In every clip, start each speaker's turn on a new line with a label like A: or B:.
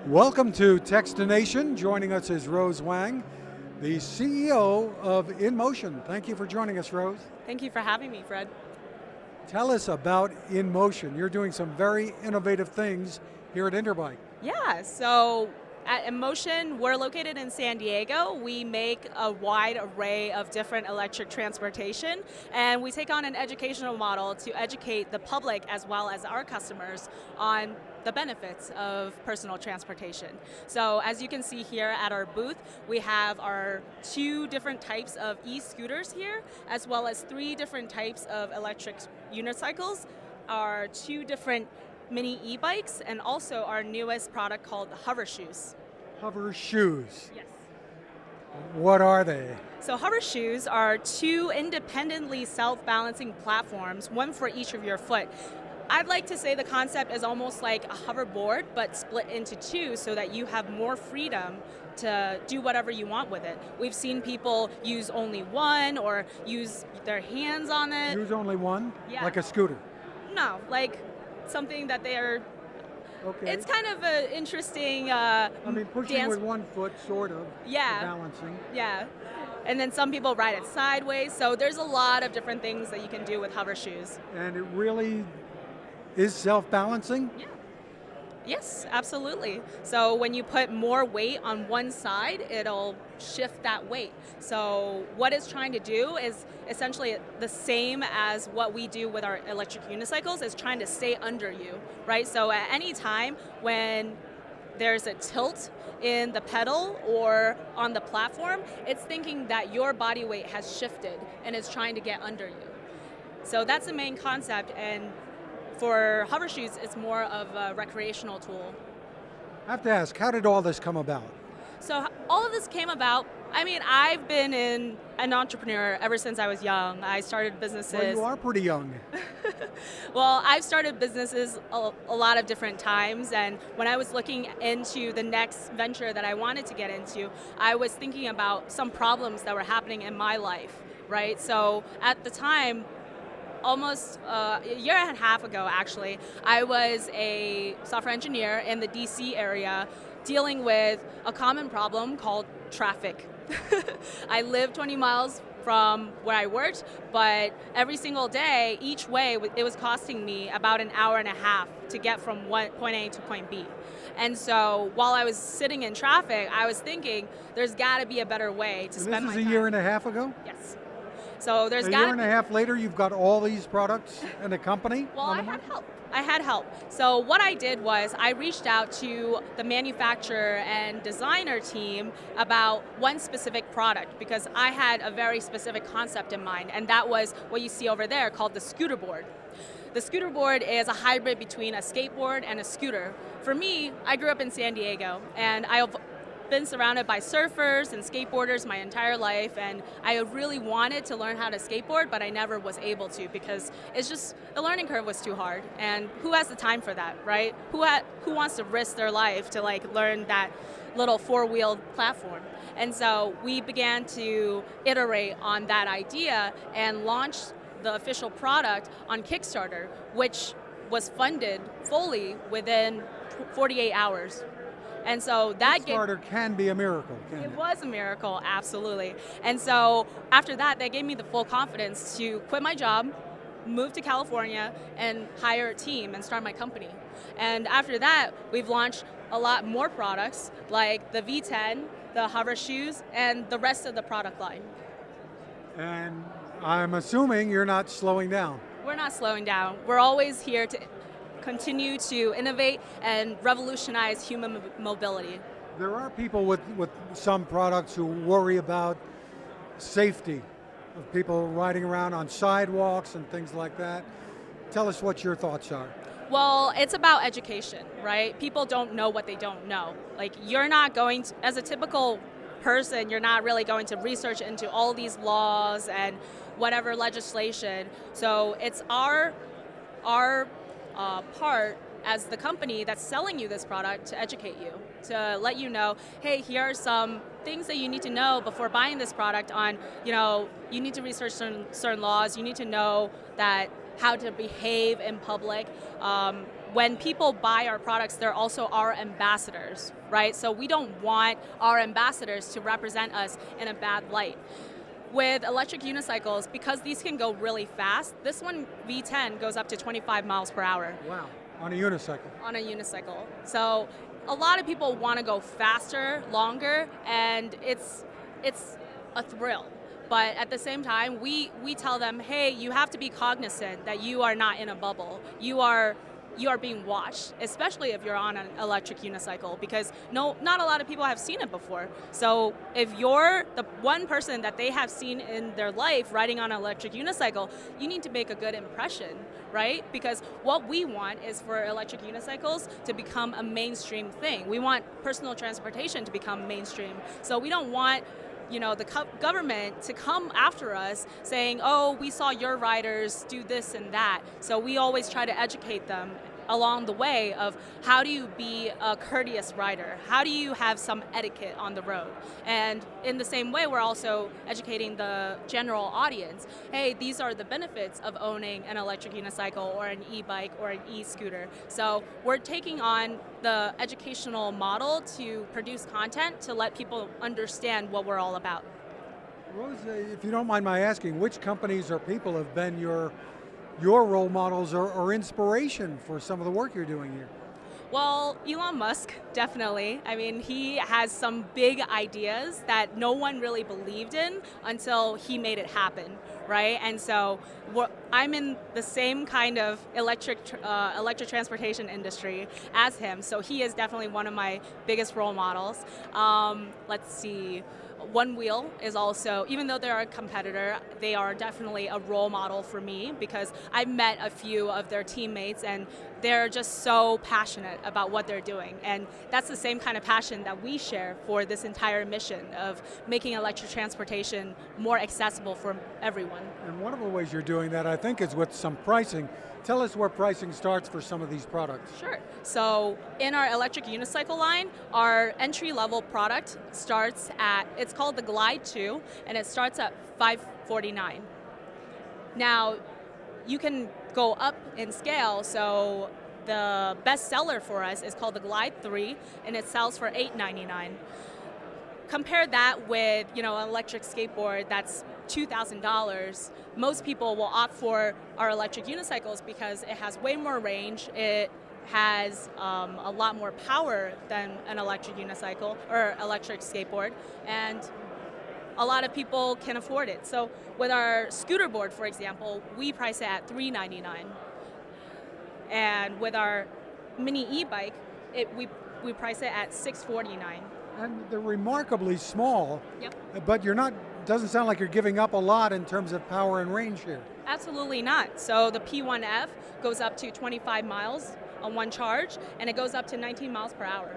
A: Welcome to Techstination. Joining us is Rose Wang, the CEO of InMotion. Thank you for joining us, Rose.
B: Thank you for having me, Fred.
A: Tell us about InMotion. You're doing some very innovative things here at Interbike.
B: Yeah, so at InMotion, we're located in San Diego. We make a wide array of different electric transportation, and we take on an educational model to educate the public as well as our customers on the benefits of personal transportation. So as you can see here at our booth, we have our 2 different types of e-scooters here, as well as 3 different types of electric unicycles, our 2 different mini e-bikes, and also our newest product called the Hovershoes.
A: Hovershoes.
B: Yes.
A: What are they?
B: So Hovershoes are 2 independently self-balancing platforms, one for each of your foot. I'd like to say the concept is almost like a hoverboard, but split into 2 so that you have more freedom to do whatever you want with it. We've seen people use only one or use their hands on it.
A: Use only one?
B: Yeah.
A: Like a scooter?
B: No, like something that they are.
A: Okay.
B: It's kind of an interesting
A: pushing
B: dance.
A: with one foot, sort of.
B: Yeah.
A: Balancing.
B: Yeah. And then some people ride it sideways, so there's a lot of different things that you can do with Hovershoes.
A: And it really is self-balancing?
B: Yeah. Yes, absolutely. So when you put more weight on one side, it'll shift that weight. So what it's trying to do is essentially the same as what we do with our electric unicycles, is trying to stay under you, right? So at any time when there's a tilt in the pedal or on the platform, it's thinking that your body weight has shifted and it's trying to get under you. So that's the main concept, and for Hovershoes, it's more of a recreational tool.
A: I have to ask, how did all this come about?
B: So all of this came about, I've been an entrepreneur ever since I was young. I started businesses.
A: Well, you are pretty young.
B: Well, I've started businesses a lot of different times, and when I was looking into the next venture that I wanted to get into, I was thinking about some problems that were happening in my life, right? So at the time, almost a year and a half ago, actually, I was a software engineer in the DC area dealing with a common problem called traffic. I live 20 miles from where I worked, but every single day, each way, it was costing me about an hour and a half to get from point A to point B. And so while I was sitting in traffic, I was thinking, there's gotta be a better way to spend my time.
A: This is a year and a half ago?
B: Yes. So there's
A: a year and a half later, you've got all these products in a company?
B: Well, I had help. I had help. So what I did was I reached out to the manufacturer and designer team about one specific product, because I had a very specific concept in mind, and that was what you see over there called the scooter board. The scooter board is a hybrid between a skateboard and a scooter. For me, I grew up in San Diego, and I've been surrounded by surfers and skateboarders my entire life, and I really wanted to learn how to skateboard, but I never was able to because it's just, the learning curve was too hard, and who has the time for that, right? Who wants to risk their life to learn that little 4-wheeled platform? And so we began to iterate on that idea and launch the official product on Kickstarter, which was funded fully within 48 hours. And so that
A: Kickstarter can be a miracle, can't it?
B: It was a miracle, absolutely. And so after that, they gave me the full confidence to quit my job, move to California, and hire a team and start my company. And after that, we've launched a lot more products, like the V10, the Hovershoes, and the rest of the product line.
A: And I'm assuming you're not slowing down.
B: We're not slowing down. We're always here to continue to innovate and revolutionize human mobility.
A: There are people with some products who worry about safety of people riding around on sidewalks and things like that. Tell us what your thoughts are.
B: Well, it's about education, right? People don't know what they don't know. Like, you're not going to, as a typical person, you're not really going to research into all these laws and whatever legislation. So it's our part as the company that's selling you this product to educate you, to let you know, hey, here are some things that you need to know before buying this product on, you need to research certain laws, you need to know that how to behave in public. when people buy our products, they're also our ambassadors, right? So we don't want our ambassadors to represent us in a bad light. With electric unicycles, because these can go really fast, this one V10 goes up to 25 miles per hour.
A: Wow, on a unicycle.
B: On a unicycle. So a lot of people want to go faster, longer, and it's a thrill. But at the same time, we tell them, hey, you have to be cognizant that you are not in a bubble. You are being watched, especially if you're on an electric unicycle, because not a lot of people have seen it before. So if you're the one person that they have seen in their life riding on an electric unicycle, you need to make a good impression, right? Because what we want is for electric unicycles to become a mainstream thing. We want personal transportation to become mainstream. So we don't want the government to come after us saying, oh, we saw your riders do this and that. So we always try to educate them along the way of how do you be a courteous rider? How do you have some etiquette on the road? And in the same way, we're also educating the general audience. Hey, these are the benefits of owning an electric unicycle or an e-bike or an e-scooter. So we're taking on the educational model to produce content to let people understand what we're all about.
A: Rose, if you don't mind my asking, which companies or people have been your role models or inspiration for some of the work you're doing here?
B: Well, Elon Musk, definitely. I mean, he has some big ideas that no one really believed in until he made it happen, right? And so I'm in the same kind of electric transportation industry as him, so he is definitely one of my biggest role models. Let's see. One Wheel is also, even though they're a competitor, they are definitely a role model for me because I've met a few of their teammates and they're just so passionate about what they're doing. And that's the same kind of passion that we share for this entire mission of making electric transportation more accessible for everyone.
A: And one of the ways you're doing that, I think, is with some pricing. Tell us where pricing starts for some of these products.
B: Sure. So in our electric unicycle line, our entry-level product starts at, it's called the Glide 2, and it starts at $549. Now, you can go up in scale, so the best seller for us is called the Glide 3, and it sells for $899. Compare that with, an electric skateboard that's $2,000. Most people will opt for our electric unicycles because it has way more range. It has a lot more power than an electric unicycle or electric skateboard, and a lot of people can afford it. So with our scooter board, for example, we price it at $399. And with our mini e-bike, we price it at $649.
A: And they're remarkably small,
B: Yep.
A: but doesn't sound like you're giving up a lot in terms of power and range here.
B: Absolutely not. So the P1F goes up to 25 miles on one charge, and it goes up to 19 miles per hour.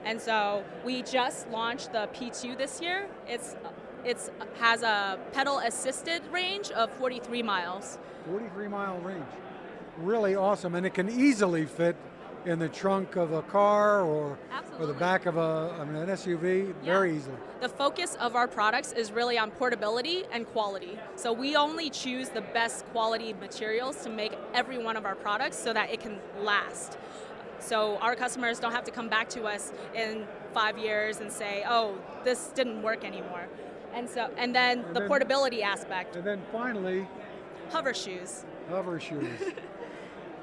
B: And so we just launched the P2 this year. It has a pedal-assisted range of 43 miles.
A: 43-mile range. Really awesome, and it can easily fit in the trunk of a car or the back of an SUV, very easily.
B: The focus of our products is really on portability and quality. So we only choose the best quality materials to make every one of our products so that it can last. So our customers don't have to come back to us in 5 years and say, oh, this didn't work anymore. And then the portability aspect.
A: And then finally,
B: Hovershoes.
A: Hovershoes.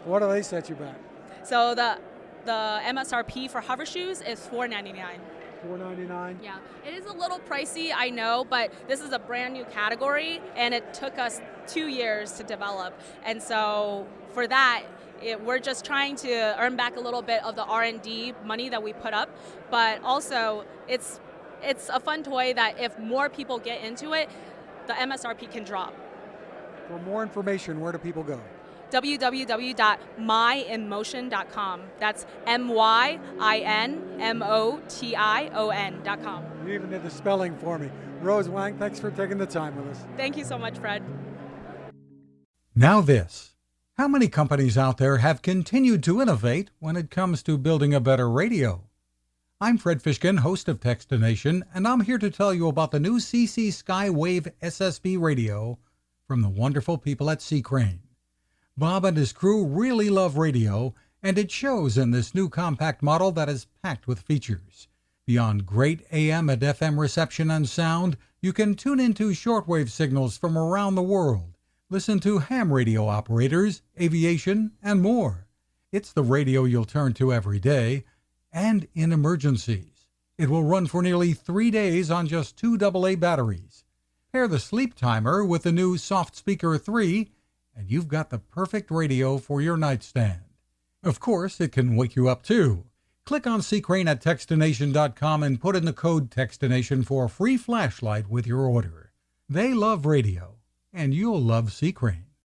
A: What do they set you back?
B: So the MSRP for Hovershoes is $499.
A: $499?
B: Yeah, it is a little pricey, I know, but this is a brand new category, and it took us 2 years to develop. And so for that, we're just trying to earn back a little bit of the R&D money that we put up, but also it's a fun toy that if more people get into it, the MSRP can drop.
A: For more information, where do people go?
B: www.myinmotion.com. That's MYINMOTION.com.
A: You even did the spelling for me. Rose Wang, thanks for taking the time with us.
B: Thank you so much, Fred.
C: Now this. How many companies out there have continued to innovate when it comes to building a better radio? I'm Fred Fishkin, host of Techstination, and I'm here to tell you about the new CC Skywave SSB radio from the wonderful people at C. Crane. Bob and his crew really love radio, And it shows in this new compact model that is packed with features. Beyond great AM and FM reception and sound, you can tune into shortwave signals from around the world, listen to ham radio operators, aviation, and more. It's the radio you'll turn to every day, and in emergencies. It will run for nearly 3 days on just 2 AA batteries. Pair the sleep timer with the new Soft Speaker 3, and you've got the perfect radio for your nightstand. Of course, it can wake you up too. Click on Seacrane at Techstination.com and put in the code Techstination for a free flashlight with your order. They love radio, and you'll love Seacrane.